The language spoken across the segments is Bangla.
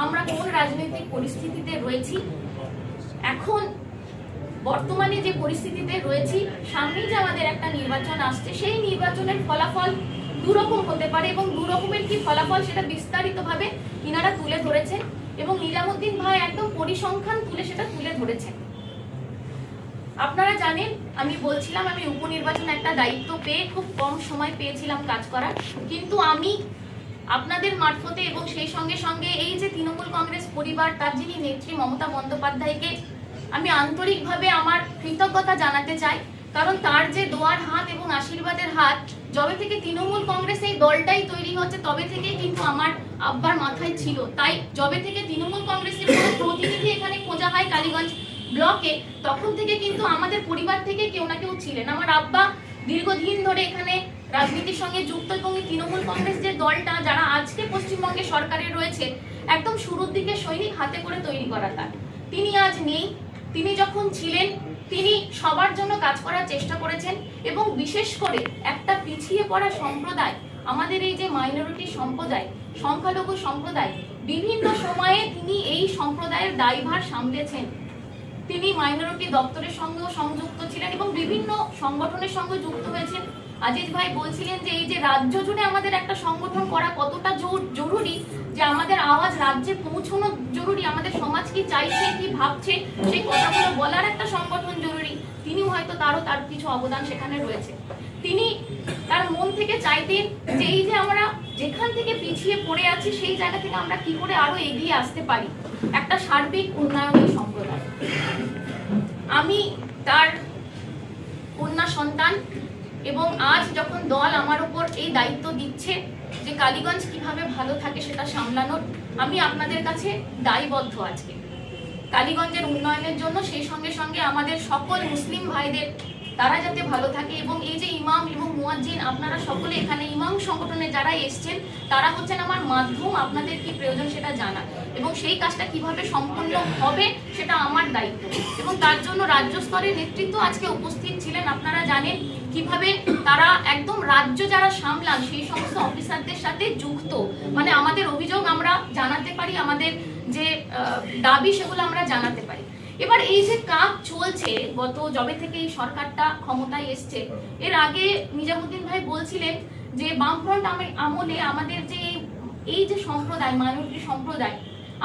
আমরা কোন রাজনৈতিক পরিস্থিতিতে রয়েছি, এখন বর্তমানে যে পরিস্থিতিতে রয়েছি, সামনেই যে আমাদের একটা নির্বাচন আসছে, সেই নির্বাচনের ফলাফল দুরকম হতে পারে এবং দুরকমের কি ফলাফল সেটা বিস্তারিতভাবে ইনারা তুলে ধরেছেন এবং নিজামুদ্দিন ভাই একদম পরিসংখ্যান সেটা তুলে ধরেছেন। আপনারা জানেন, আমি বলছিলাম আমি উপনির্বাচন একটা দায়িত্ব পেয়ে খুব কম সময় পেয়েছিলাম কাজ করার, কিন্তু আমি আপনাদের মারফতে এবং সেই সঙ্গে সঙ্গে এই যে তৃণমূল কংগ্রেস পরিবার, তার যিনি নেত্রী মমতা বন্দ্যোপাধ্যায়কে আমি আন্তরিকভাবে আমার কৃতজ্ঞতা জানাতে চাই। কারণ তার যে দোয়ার হাত এবং আশীর্বাদের হাত, যবে থেকে তৃণমূল কংগ্রেস এই দলটাই তৈরি হচ্ছে তবে থেকেই কিন্তু আমার আব্বার মাথায় ছিল। তাই যবে থেকে তৃণমূল কংগ্রেসের কোনো প্রতিনিধি এখানে খোঁজা হয় কালীগঞ্জ ব্লকে, তখন থেকে কিন্তু আমাদের পরিবার থেকে কেউ না কেউ ছিলেন। আমার আব্বা দীর্ঘদিন ধরে এখানে রাজনীতির সঙ্গে যুক্ত এবং তৃণমূল কংগ্রেস যে দলটা, যারা আজকে পশ্চিমবঙ্গে সরকারে রয়েছে, একদম শুরুর দিকে সৈনিক হাতে করে তৈরি করা তার। তিনি আজ নেই, তিনি যখন ছিলেন তিনি সবার জন্য কাজ করার চেষ্টা করেছেন এবং বিশেষ করে একটা পিছিয়ে পড়া সম্প্রদায়, আমাদের এই যে মাইনরিটি সম্প্রদায়, সংখ্যালঘু সম্প্রদায়, বিভিন্ন সময়ে তিনি এই সম্প্রদায়ের দায়ভার সামলেছেন। তিনি মাইনরিটি দপ্তরের সঙ্গেও সংযুক্ত ছিলেন এবং বিভিন্ন সংগঠনের সঙ্গে যুক্ত হয়েছেন। আজিজ ভাই বলছিলেন যে এই যে রাজ্য জুড়ে আমাদের একটা সংগঠন করা কতটা জরুরি, যে আমাদের আওয়াজ রাজ্যে পৌঁছানো জরুরি, আমাদের সমাজ কি চাইছে কি ভাবছে সেই কথাগুলো বলার একটা সংগঠন জরুরি। তিনি হয়তো তার কিছু অবদান সেখানে রয়েছে। তিনি তার মন থেকে চাইতেন যে এই যে আমরা যেখান থেকে পিছিয়ে পড়ে আছি সেই জায়গা থেকে আমরা কি করে আরো এগিয়ে আসতে পারি, একটা সার্বিক উন্নয়নের সম্প্রদায়। আমি তার কন্যা সন্তান এবং আজ যখন দল আমার উপর এই দায়িত্ব দিচ্ছে যে কালীগঞ্জ কিভাবে ভালো থাকে সেটা সামলানোর, আমি আপনাদের কাছে দায়বদ্ধ আজকে কালীগঞ্জের উন্নয়নের জন্য, সেই সঙ্গে সঙ্গে আমাদের সকল মুসলিম ভাইদের তারা যাতে ভালো থাকে। এবং এই যে ইমাম এবং মুয়াজ্জিন, আপনারা সকলে এখানে ইমাম সংগঠনে যারা এসছেন তারা হচ্ছেন আমার মাধ্যম আপনাদের কি প্রয়োজন সেটা জানা, এবং সেই কাজটা কিভাবে সম্পন্ন হবে সেটা আমার দায়িত্ব। এবং তার জন্য রাজ্য স্তরের নেতৃত্ব আজকে উপস্থিত ছিলেন। আপনারা জানেন কিভাবে তারা একদম রাজ্য যারা সামলান সেই সমস্ত অফিসারদের সাথে যুক্ত, মানে আমাদের অভিযোগ আমরা জানাতে পারি, আমাদের যে দাবি সেগুলো আমরা জানাতে পারি। এবার এই যে কাজ চলছে যবে থেকে এই সরকারটা ক্ষমতায় এসছে, এর আগে নিজামুদ্দিন ভাই বলছিলেন যে বামফ্রন্ট আমলে আমাদের যে এই যে সম্প্রদায়, মাইনরিটি সম্প্রদায়,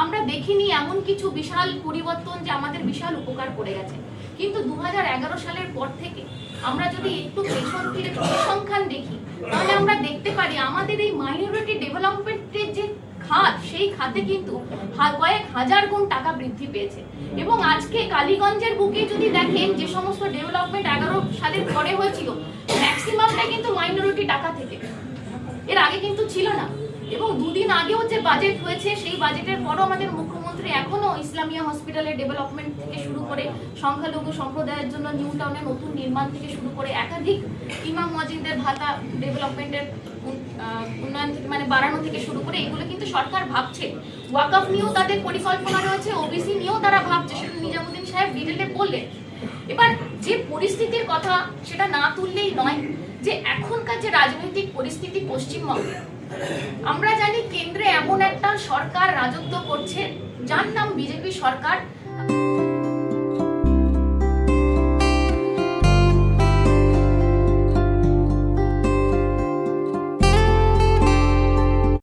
আমরা দেখিনি এমন কিছু বিশাল পরিবর্তন যে আমাদের বিশাল উপকার করে গেছে। কিন্তু 2011 সালের পর থেকে আমরা যদি একটু পেছন ফিরে পরিসংখ্যান দেখি, তাহলে আমরা দেখতে পারি আমাদের এই মাইনরিটি ডেভেলপমেন্টের যে খাত, সেই খাতে কিন্তু কয়েক হাজার গুণ টাকা বৃদ্ধি পেয়েছে। এবং আজকে কালীগঞ্জের বুকে যদি দেখেন যে সমস্ত ডেভেলপমেন্ট 11 সালের পরে হয়েছিল, ম্যাক্সিমামটা কিন্তু মাইনরিটি টাকা থেকে, এর আগে কিন্তু ছিল না। এবং দুদিন আগেও যে বাজেট হয়েছে, সেই বাজেটের পরও আমাদের মুখ্যমন্ত্রী এখনো ইসলামিয়া হসপিটালের ডেভেলপমেন্ট থেকে শুরু করে সংখ্যালঘু সম্প্রদায়ের জন্য নিউ টাউনের নতুন নির্মাণ থেকে শুরু করে একাধিক ইমাম মুয়াজ্জিনদের ভাতা ডেভেলপমেন্টের উন্নয়ন থেকে মানে বাড়ানো থেকে শুরু করে এগুলো কিন্তু সরকার ভাবছে। ওয়াকফ নিয়েও তাদের পরিকল্পনা রয়েছে, ওবিসি নিয়েও তারা ভাবছে, সেটা নিজামুদ্দিন সাহেব ডিটেলে বললেন। এবার যে পরিস্থিতির কথা সেটা না তুললেই নয়, যে এখনকার যে রাজনৈতিক পরিস্থিতি পশ্চিমবঙ্গে, আমরা জানি কেন্দ্রে এমন একটা সরকার রাজত্ব করছে যার নাম বিজেপি সরকার।